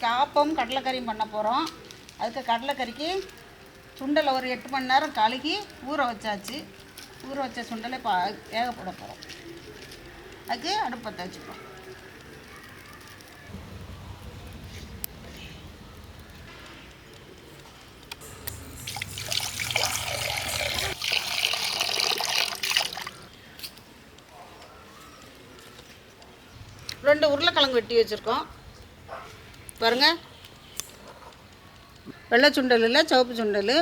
இன்றைக்கி ஆப்பம் கடலைக்கறியும் பண்ண போகிறோம். அதுக்கு கடலைக்கறிக்கு சுண்டலை ஒரு 8 மணி நேரம் கழுகி ஊற வச்சாச்சு. ஊற வச்ச சுண்டலை வேக போட போகிறோம். அதுக்கு அடுப்பு பற்ற வச்சுக்கிறோம். ரெண்டு உருளைக்கிழங்கு வெட்டி வச்சுருக்கோம் பாருங்கள். வெள்ளை சுண்டல் இல்லை, சிவப்பு சுண்டல்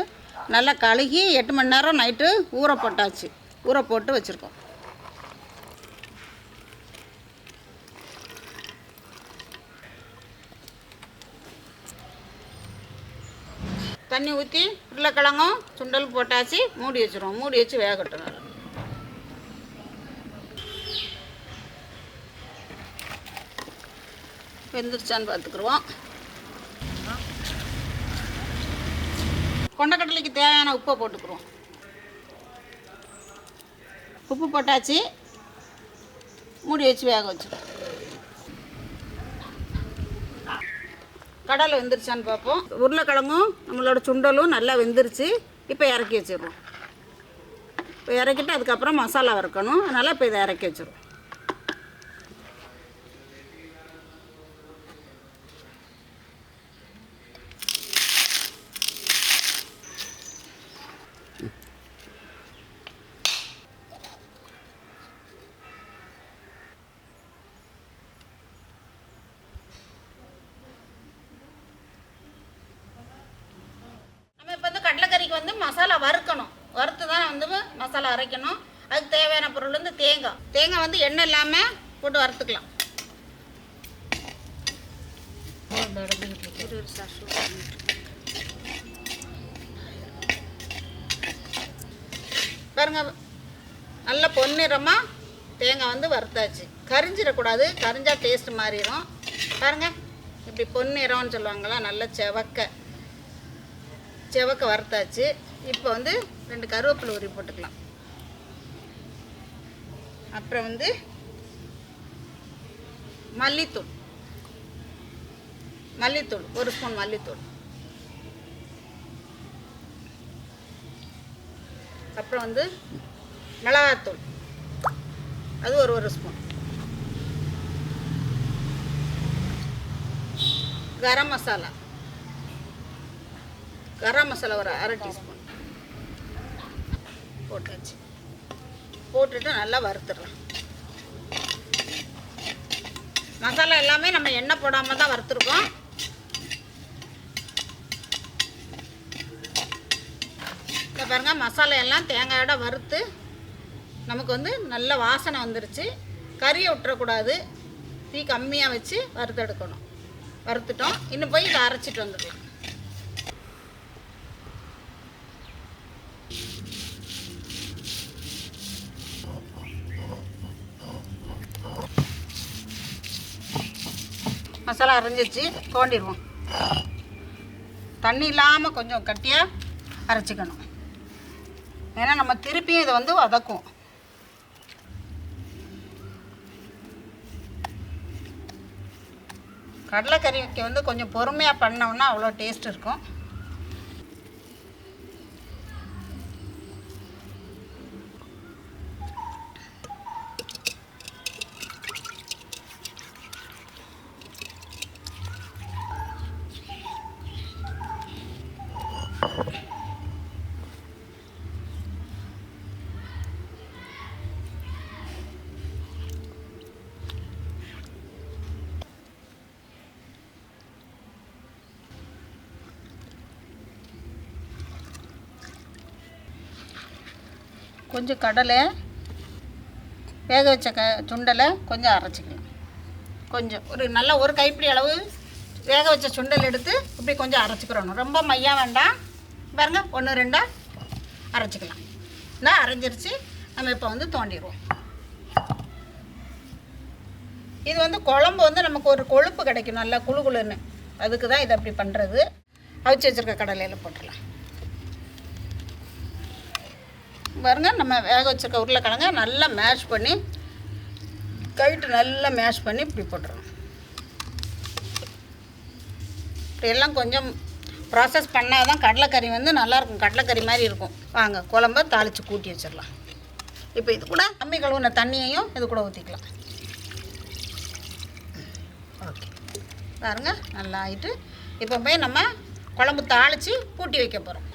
நல்லா கழுகி 8 மணி நேரம் நைட்டு ஊற போட்டாச்சு. ஊற போட்டு வச்சுருக்கோம். தண்ணி ஊற்றி உருளைக்கிழங்கும் சுண்டல் போட்டாச்சு. மூடி வச்சுருவோம். மூடி வச்சு வேகட்டும். நல்லா வெந்துருச்சான்னு பார்த்துக்குருவோம். கொண்டக்கடலைக்கு தேவையான உப்பை போட்டுக்குருவோம். உப்பு போட்டாச்சு. மூடி வச்சு வேக வச்சுருவோம். கடலை வெந்துருச்சான்னு பார்ப்போம். உருளைக்கிழங்கும் நம்மளோட சுண்டலும் நல்லா வெந்துருச்சு. இப்போ இறக்கி வச்சிடுவோம். இப்போ இறக்கிட்டு அதுக்கப்புறம் மசாலா வறுக்கணும். அதனால் இப்போ இதை இறக்கி வச்சிடுவோம். கடலைக்கறிக்கு வந்து மசாலா வறுக்கணும். வறுத்து தான் வந்து மசாலா அரைக்கணும். அதுக்கு தேவையான பொருள் வந்து தேங்காய் வந்து எண்ணெய் இல்லாமல் போட்டு வறுத்துக்கலாம். பாருங்க, நல்ல பொன்னிறமாக தேங்காய் வந்து வறுத்தாச்சு. கரிஞ்சிடக்கூடாது. கரிஞ்சா டேஸ்ட் மாறிடும். பாருங்க, இப்படி பொன்னிறம்னு சொல்லுவாங்களா, நல்ல செவக்க வறுத்தாச்சு. இப்போ வந்து 2 கருவேப்பிலை உரி போட்டுக்கலாம். அப்புறம் வந்து மல்லித்தூள் 1 ஸ்பூன் மல்லித்தூள். அப்புறம் வந்து மிளகாத்தூள், அது ஒரு ஸ்பூன். கரம் மசாலா ஒரு 1/2 டீஸ்பூன் போட்டாச்சு. போட்டுட்டு நல்லா வறுத்துடலாம். மசாலா எல்லாமே நம்ம எண்ணெய் போடாமல் தான் வறுத்துருக்கோம். இதை பாருங்கள், மசாலா எல்லாம் தேங்காயோட வறுத்து நமக்கு வந்து நல்ல வாசனை வந்துருச்சு. கறியை விட்டுறக்கூடாது. தீ கம்மியாக வச்சு வறுத்தெடுக்கணும். வறுத்துட்டோம். இன்னும் போய் இதை அரைச்சிட்டு வந்துடலாம். மசாலா அரைஞ்சிச்சு. தோண்டிடுவோம். தண்ணி இல்லாமல் கொஞ்சம் கட்டியாக அரைச்சிக்கணும். ஏன்னா நம்ம திருப்பியும் இதை வந்து வதக்கும். கடலைக்கறிக்கு வந்து கொஞ்சம் பொறுமையாக பண்ணோம்னா அவ்வளோ டேஸ்ட் இருக்கும். கொஞ்சம் கடலை வேக வச்ச சுண்டலை கொஞ்சம் அரைச்சிக்கலாம். கொஞ்சம் ஒரு கைப்பிடி அளவு வேக வச்ச சுண்டல் எடுத்து இப்படி கொஞ்சம் அரைச்சிக்கிறணும். ரொம்ப மையாக வேண்டாம். பாருங்க, 1-2 அரைச்சிக்கலாம். நான் அரைஞ்சிருச்சு. நம்ம இப்போ வந்து தோண்டிடுவோம். இது வந்து குழம்பு வந்து நமக்கு ஒரு கொழுப்பு கிடைக்கும், நல்லா குழுன்னு. அதுக்கு தான் இதை அப்படி பண்ணுறது. அவிச்சு வச்சுருக்க கடலையில் போட்டுடலாம். பாருங்க, நம்ம வேக வச்சுருக்க உருளைக்கிழங்க நல்லா மேஷ் பண்ணி கைட்டு நல்லா மேஷ் பண்ணி இப்படி போட்டுருவோம். எல்லாம் கொஞ்சம் ப்ராசஸ் பண்ணால் தான் கடலைக்கறி வந்து நல்லாயிருக்கும், கடலைக்கறி மாதிரி இருக்கும். வாங்க குழம்ப தாளித்து கூட்டி வச்சிடலாம். இப்போ இது கூட கம்மி கழுவுன தண்ணியையும் இது கூட ஊற்றிக்கலாம். ஓகே பாருங்கள், நல்லா ஆகிட்டு இப்போ போய் நம்ம குழம்பு தாளித்து கூட்டி வைக்க போகிறோம்.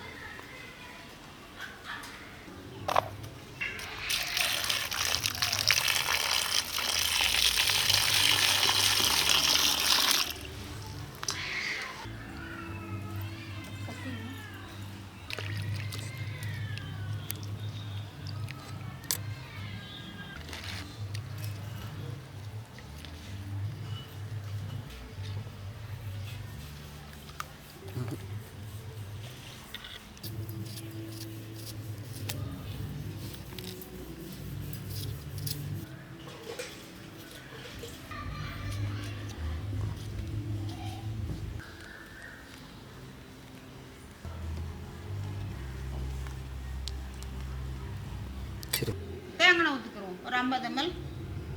தேங்காய் ஊற்றிக்கிறோம். ஒரு 50 ml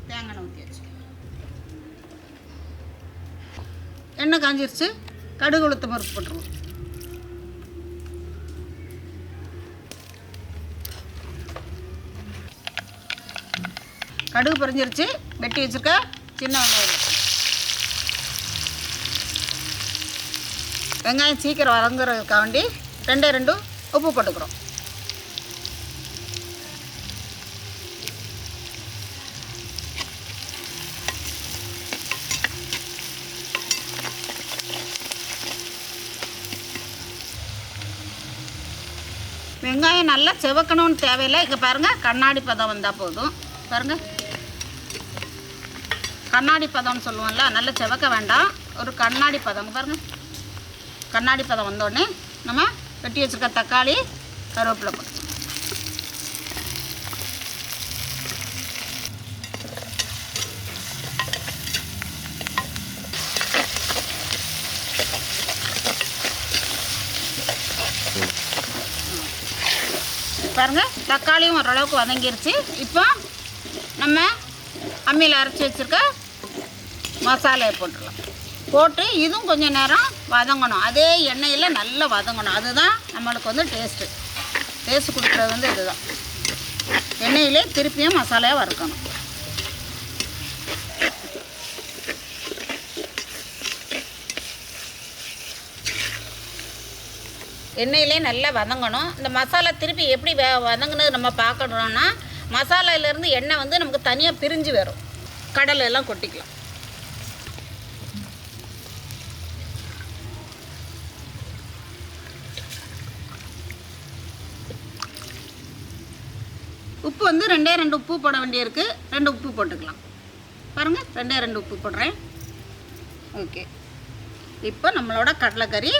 தேங்காய் ஊற்றி வச்சு எண்ணெய் காஞ்சிருச்சு. கடுகு உளுத்தம் பருப்பு போட்டுருவோம். கடுகு பொரிஞ்சிருச்சு. வெட்டி வச்சுருக்க சின்ன வெங்காயம், வெங்காயம் சீக்கிரம் வதங்குறதுக்காக வேண்டி 2 உப்பு போட்டுக்கிறோம். வெங்காயம் நல்லா செவக்கணும்னு தேவையில்லை. இங்கே பாருங்கள், கண்ணாடி பதம் வந்தால் போதும். பாருங்கள், கண்ணாடி பதம்னு சொல்லுவோம்ல, நல்லா செவக்க வேண்டாம், ஒரு கண்ணாடி பதம். பாருங்கள், கண்ணாடி பதம் வந்தோடனே நம்ம வெட்டி வச்சுருக்க தக்காளி, கருவேப்பிலை போட்டு பாருங்கள். தக்காளியும் ஓரளவுக்கு வதங்கிருச்சு. இப்போ நம்ம அம்மியில் அரைச்சி வச்சுருக்க மசாலையை போட்டுடலாம். போட்டு இதுவும் கொஞ்சம் நேரம் வதங்கணும். அதே எண்ணெயில் நல்லா வதங்கணும். அதுதான் நம்மளுக்கு வந்து டேஸ்ட்டு கொடுக்குறது வந்து இதுதான். எண்ணெயிலே திருப்பியும் மசாலையை வறுக்கணும். எண்ணெயிலே நல்லா வதங்கணும். இந்த மசாலா திருப்பி எப்படி வதங்கினது நம்ம பார்க்கணுன்னா, மசாலாயிலேருந்து எண்ணெய் வந்து நமக்கு தனியாக பிரிஞ்சு வரும். கடலை எல்லாம் கொட்டிக்கலாம். உப்பு வந்து 2 உப்பு போட வேண்டியிருக்கு. 2 உப்பு போட்டுக்கலாம். பாருங்கள், 2 உப்பு போடுறேன். ஓகே, இப்போ நம்மளோட கடலைக்கறி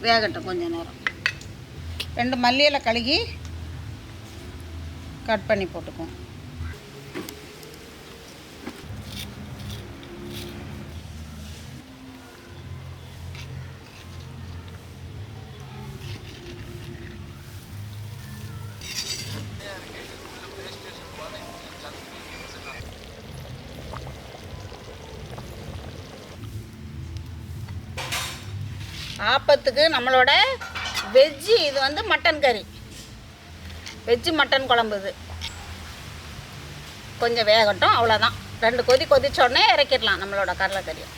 வேகட்டும் கொஞ்சம் நேரம். 2 மல்லி இலை கழுகி கட் பண்ணி போட்டுக்குவோம். ஆப்பத்துக்கு நம்மளோட வெஜ்ஜு இது வந்து மட்டன் கறி, வெஜ்ஜு மட்டன் குழம்பு. இது கொஞ்சம் வேகட்டும், அவ்வளோதான். 2 கொதி கொதிச்சோடனே இறக்கிடலாம் நம்மளோட கடலைக்கறியை.